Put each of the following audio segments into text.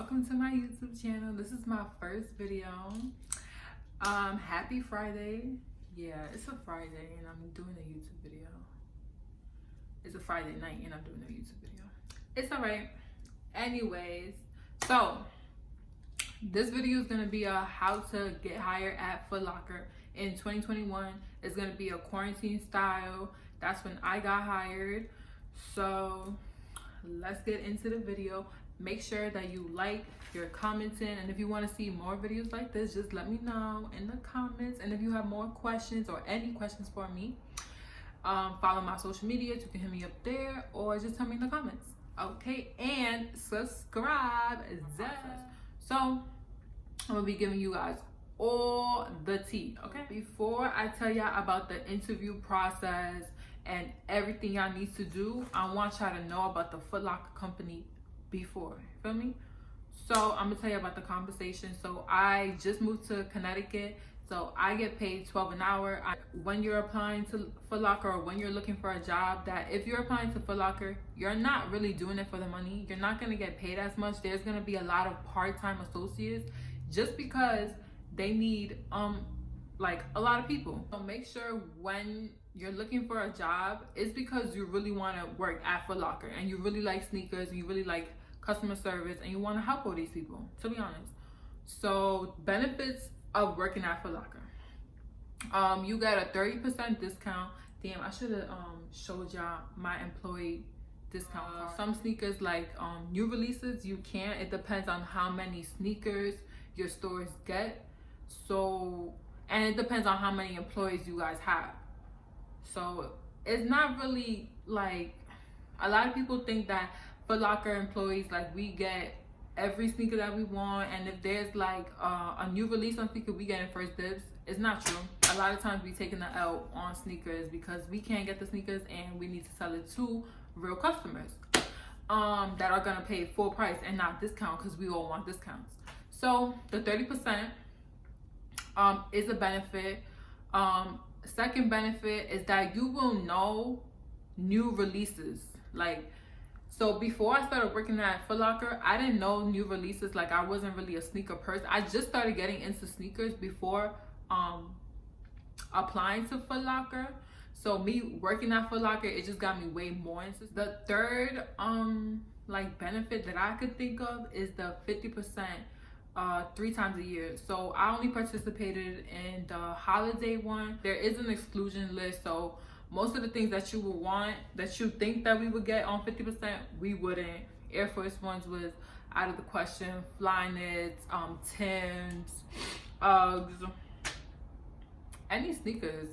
welcome to my YouTube channel. This is my first video. Happy Friday. Yeah, it's a Friday and I'm doing a YouTube video. It's a Friday night and I'm doing a YouTube video. It's alright. Anyways, so this video is gonna be a how to get hired at Footlocker in 2021. It's gonna be a quarantine style. That's when I got hired. So let's get into the video. Make sure that you like, you're commenting, and if you want to see more videos like this, just let me know in the comments. And if you have more questions or any questions for me, follow my social media. You can hit me up there or just tell me in the comments. Okay, and subscribe. So I'm gonna be giving you guys all the tea. Okay, before I tell y'all about the interview process and everything y'all need to do, I want y'all to know about the Footlocker company before, feel me? So I'm gonna tell you about the compensation. So I just moved to Connecticut, so I get paid $12 an hour. When you're applying to Footlocker or when you're looking for a job, that if you're applying to Footlocker, you're not really doing it for the money. You're not gonna get paid as much. There's gonna be a lot of part-time associates just because they need like a lot of people. So make sure when you're looking for a job, it's because you really want to work at Footlocker and you really like sneakers and you really like customer service and you want to help all these people, to be honest. So benefits of working at Footlocker. You get a 30% discount. Damn, I should have showed y'all my employee discount card. Some sneakers like new releases, you can't. It depends on how many sneakers your stores get. So, and it depends on how many employees you guys have. So it's not really like, a lot of people think that Footlocker employees, like, we get every sneaker that we want, and if there's like a new release on sneaker, we get in first dibs. It's not true. A lot of times we taking the L on sneakers because we can't get the sneakers and we need to sell it to real customers that are gonna pay full price and not discount, because we all want discounts. So the 30% is a benefit. Second benefit is that you will know new releases. Like, so before I started working at Footlocker, I didn't know new releases. Like, I wasn't really a sneaker person. I just started getting into sneakers before applying to Footlocker. So me working at Footlocker, it just got me way more into. The third like benefit that I could think of is the 50% 3 times a year. So I only participated in the holiday one. There is an exclusion list, so most of the things that you would want, that you think that we would get on 50%, we wouldn't. Air Force Ones was out of the question. Flyknits, Timbs, Uggs, any sneakers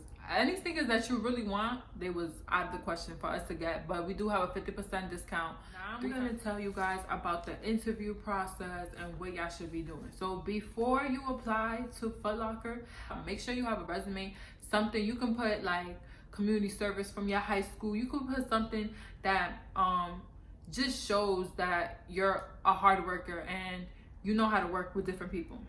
that you really want, they was out of the question for us to get. But we do have a 50% discount. Now I'm gonna tell you guys about the interview process and what y'all should be doing. So before you apply to Footlocker, make sure you have a resume, something you can put like community service from your high school. You can put something that just shows that you're a hard worker and you know how to work with different people.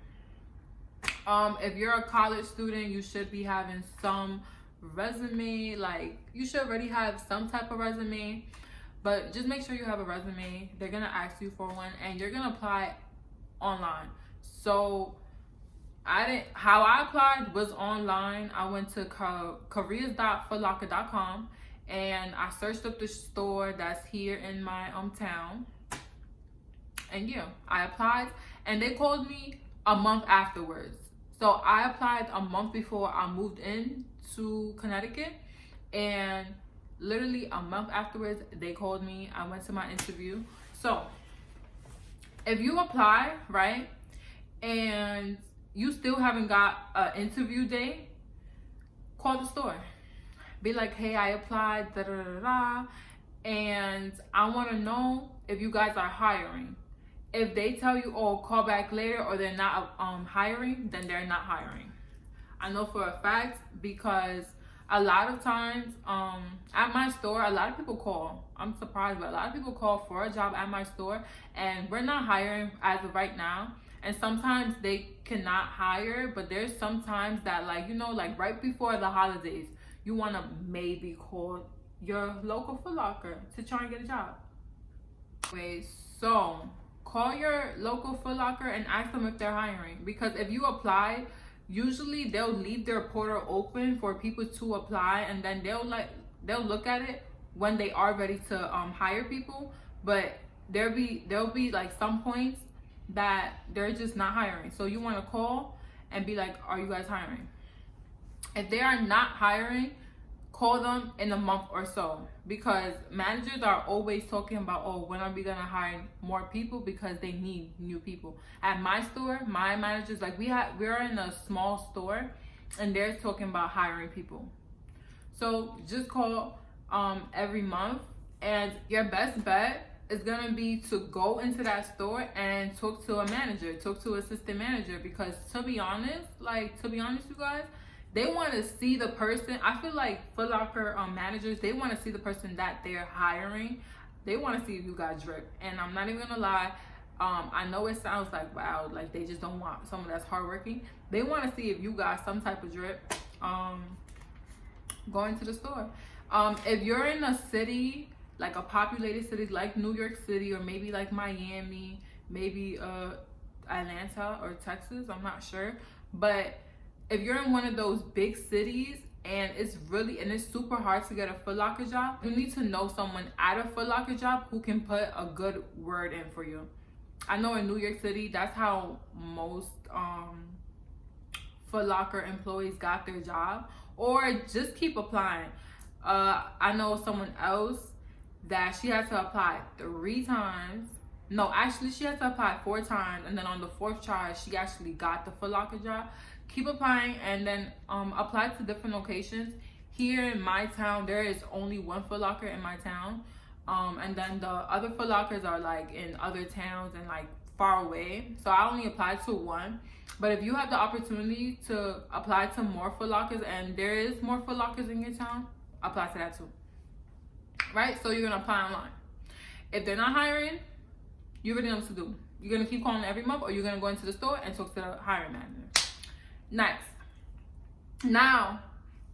If you're a college student, you should be having some resume. Like, you should already have some type of resume, but just make sure you have a resume. They're gonna ask you for one and you're gonna apply online. So how I applied was online. I went to careers.footlocker.com and I searched up the store that's here in my town, and yeah, I applied and they called me a month afterwards. So I applied a month before I moved in to Connecticut, and literally a month afterwards they called me. I went to my interview. So if you apply, right, and you still haven't got an interview date, call the store. Be like, hey, I applied, da da da da, and I want to know if you guys are hiring. If they tell you, oh, call back later, or they're not hiring, then they're not hiring. I know for a fact, because a lot of times at my store, a lot of people call. I'm surprised, but a lot of people call for a job at my store, and we're not hiring as of right now. And sometimes they cannot hire, but there's sometimes that, like, you know, like right before the holidays, you want to maybe call your local Footlocker to try and get a job. Anyway, so call your local Footlocker and ask them if they're hiring. Because if you apply, usually they'll leave their portal open for people to apply, and then they'll look at it when they are ready to hire people. But there'll be like some points that they're just not hiring. So you want to call and be like, are you guys hiring? If they are not hiring, call them in a month or so, because managers are always talking about, oh, when are we gonna hire more people, because they need new people. At my store, my managers, like we're in a small store, and they're talking about hiring people. So just call every month, and your best bet is gonna be to go into that store and talk to a manager, talk to assistant manager, because to be honest, you guys, they want to see the person. I feel like Footlocker managers, they want to see the person that they're hiring. They want to see if you got drip. And I'm not even gonna lie, I know it sounds like, wow, like they just don't want someone that's hardworking. They want to see if you got some type of drip going to the store. If you're in a city, like a populated city like New York City, or maybe like Miami, maybe Atlanta or Texas, I'm not sure, but if you're in one of those big cities and it's super hard to get a Footlocker job, you need to know someone at a Footlocker job who can put a good word in for you. I know in New York City, that's how most Footlocker employees got their job. Or just keep applying. I know someone else that she had to apply 3 times. No, actually she had to apply 4 times, and then on the 4th try she actually got the Footlocker job. Keep applying, and then apply to different locations. Here in my town, there is only one Footlocker in my town, and then the other Footlockers are like in other towns and like far away, so I only applied to 1. But if you have the opportunity to apply to more Footlockers, and there is more Footlockers in your town, apply to that too, right? So you're gonna apply online. If they're not hiring, you already know what to do. You're gonna keep calling every month, or you're gonna go into the store and talk to the hiring manager. Next, now,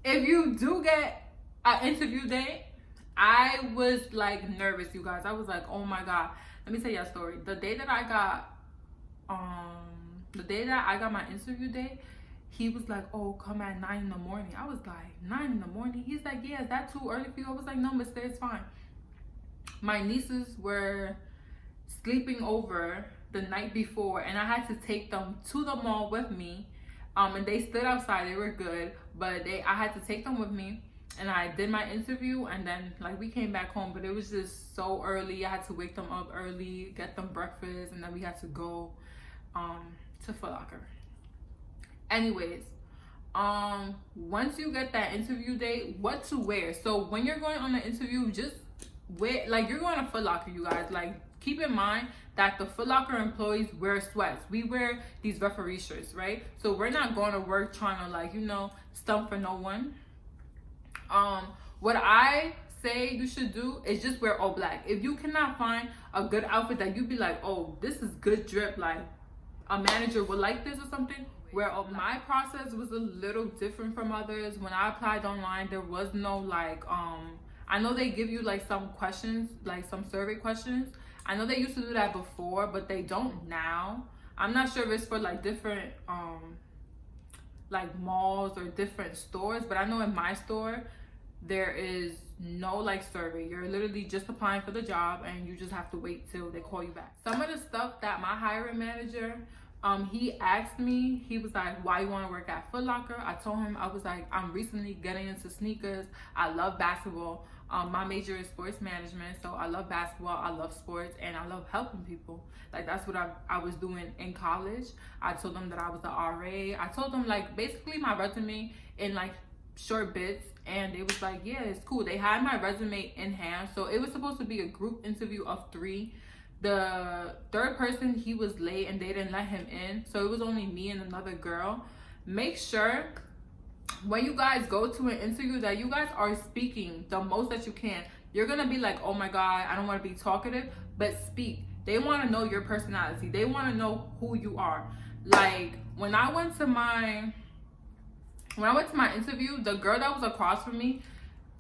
if you do get an interview date, I was like nervous, you guys. I was like, oh my god. Let me tell you a story. The day that I got my interview date, he was like, oh, come at 9 in the morning. I was like, 9 in the morning? He's like, yeah, is that too early for you? I was like, no, mister, it's fine. My nieces were sleeping over the night before, and I had to take them to the mall with me. And they stood outside. They were good, but I had to take them with me, and I did my interview, and then like we came back home, but it was just so early. I had to wake them up early, get them breakfast, and then we had to go to Footlocker. Anyways, once you get that interview date, what to wear. So when you're going on the interview, just wear, like, you're going to Footlocker, you guys. Like, keep in mind that the Footlocker employees wear sweats. We wear these referee shirts, right? So we're not going to work trying to, like, you know, stump for no one. What I say you should do is just wear all black. If you cannot find a good outfit that you'd be like, oh, this is good drip, like a manager would like this or something, wear all black. My process was a little different from others. When I applied online, there was no like I know they give you like some questions, like some survey questions. I know they used to do that before, but they don't now. I'm not sure if it's for like different like malls or different stores, but I know in my store there is no like survey. You're literally just applying for the job, and you just have to wait till they call you back. Some of the stuff that my hiring manager he asked me, he was like, why you want to work at Footlocker? I told him, I was like, I'm recently getting into sneakers. I love basketball. My major is sports management, so I love basketball, I love sports, and I love helping people. Like, that's what I was doing in college. I told them that I was the RA. I told them, like, basically my resume in, like, short bits, and they was like, yeah, it's cool. They had my resume in hand, so it was supposed to be a group interview of 3. The third person, he was late, and they didn't let him in, so it was only me and another girl. Make sure when you guys go to an interview that you guys are speaking the most that you can. You're gonna be like, oh my god, I don't want to be talkative, but speak. They want to know your personality. They want to know who you are. Like, when I went to my interview, the girl that was across from me,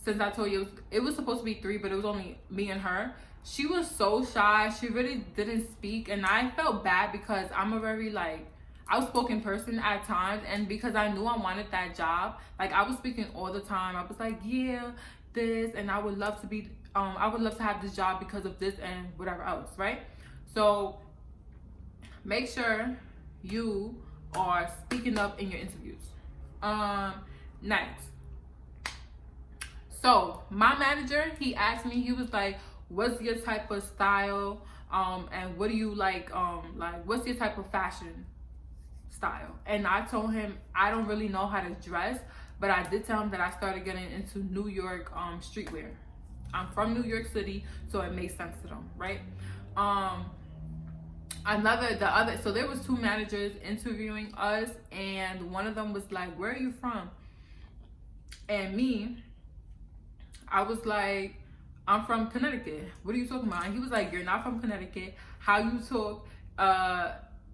since I told you it was supposed to be 3, but it was only me and her. She was so shy. She really didn't speak, and I felt bad because I'm a very like outspoken person at times, and because I knew I wanted that job, like I was speaking all the time. I was like, yeah, this, and I would love to be I would love to have this job because of this and whatever else, right? So make sure you are speaking up in your interviews. Next. So my manager, he asked me, he was like, what's your type of style? And what do you like what's your type of fashion style? And I told him I don't really know how to dress, but I did tell him that I started getting into New York streetwear. I'm from New York City, so it makes sense to them, right? So there was 2 managers interviewing us, and one of them was like, where are you from? And me, I was like, I'm from Connecticut. What are you talking about? And he was like, you're not from Connecticut. How you talk,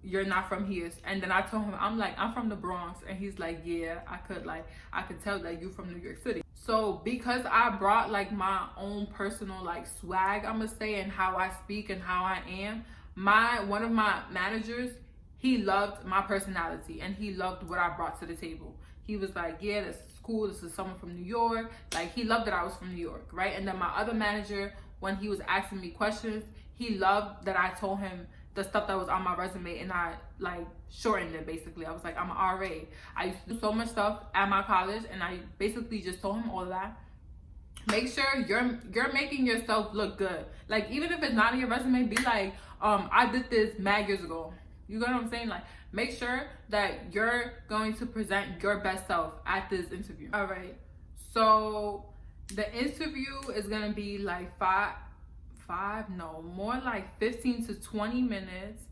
you're not from here. And then I told him, I'm from the Bronx. And he's like, yeah, I could tell that you're from New York City. So because I brought like my own personal like swag, I'm gonna say, and how I speak and how I am, one of my managers, he loved my personality and he loved what I brought to the table. He was like, yeah, that's cool. This is someone from New York. Like, he loved that I was from New York, right? And then my other manager, when he was asking me questions, he loved that I told him the stuff that was on my resume, and I like shortened it basically. I was like, I'm an RA. I used to do so much stuff at my college, and I basically just told him all of that. Make sure you're making yourself look good. Like, even if it's not in your resume, be like, I did this mad years ago. You get what I'm saying? Like, make sure that you're going to present your best self at this interview. All right. So the interview is going to be like more like 15 to 20 minutes.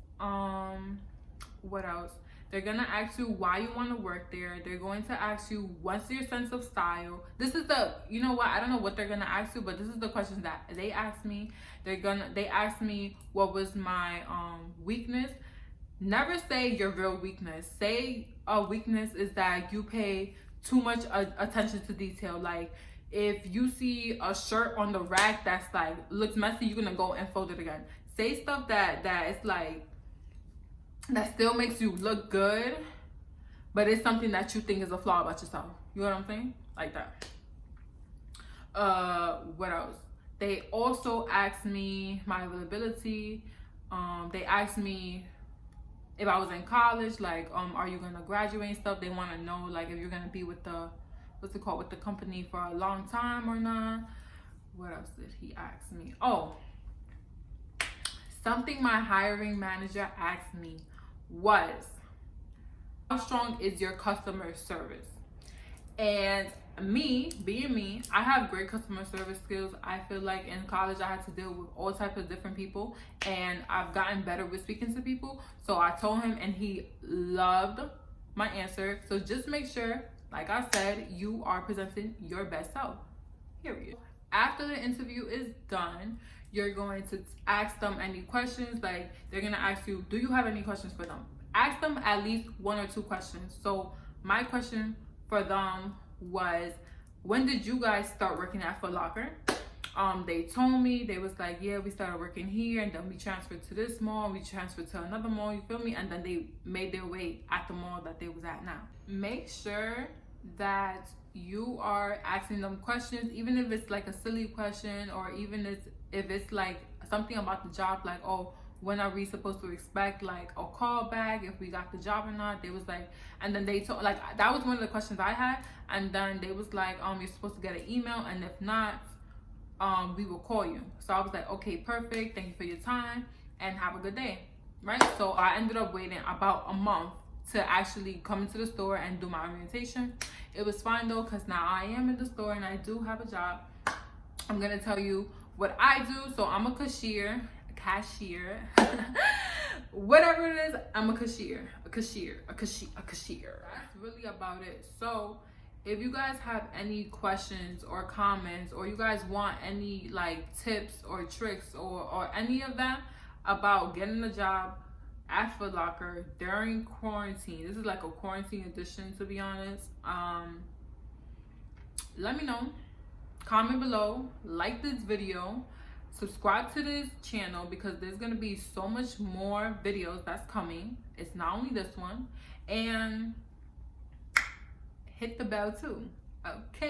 What else? They're going to ask you why you want to work there. They're going to ask you, what's your sense of style? This is you know what? I don't know what they're going to ask you, but this is the questions that they asked me. They asked me what was my weakness. Never say your real weakness. Say a weakness is that you pay too much attention to detail. Like, if you see a shirt on the rack that's like looks messy, you're gonna go and fold it again. Say stuff that is like that still makes you look good, but it's something that you think is a flaw about yourself. You know what I'm saying? Like that. What else? They also asked me my availability. They asked me if I was in college, like, are you gonna graduate and stuff? They want to know, like, if you're gonna be with the, with the company for a long time or not. What else did he ask me? Oh, something my hiring manager asked me was, how strong is your customer service? And me, being me, I have great customer service skills. I feel like in college I had to deal with all types of different people, and I've gotten better with speaking to people. So I told him, and he loved my answer. So just make sure, like I said, you are presenting your best self. Period. After the interview is done, you're going to ask them any questions. Like, they're gonna ask you, do you have any questions for them? Ask them at least 1 or 2 questions. So my question for them was, when did you guys start working at Footlocker? They told me, they was like, yeah, we started working here, and then we transferred to this mall, we transferred to another mall, you feel me? And then they made their way at the mall that they was at now. Make sure that you are asking them questions, even if it's like a silly question, or even if it's like something about the job, like, oh, when are we supposed to expect like a call back if we got the job or not? They was like, and then they told, like, that was one of the questions I had, and then they was like, you're supposed to get an email, and if not, we will call you. So I was like, okay, perfect, thank you for your time and have a good day, right? So I ended up waiting about a month to actually come into the store and do my orientation. It was fine though, because now I am in the store and I do have a job. I'm gonna tell you what I do. So I'm a cashier, whatever it is, I'm a cashier. That's really about it. So if you guys have any questions or comments, or you guys want any like tips or tricks or any of that about getting a job at Footlocker during quarantine, this is like a quarantine edition, to be honest, let me know. comment below, like this video, subscribe to this channel because there's gonna be so much more videos that's coming. It's not only this one. And hit the bell too. Okay.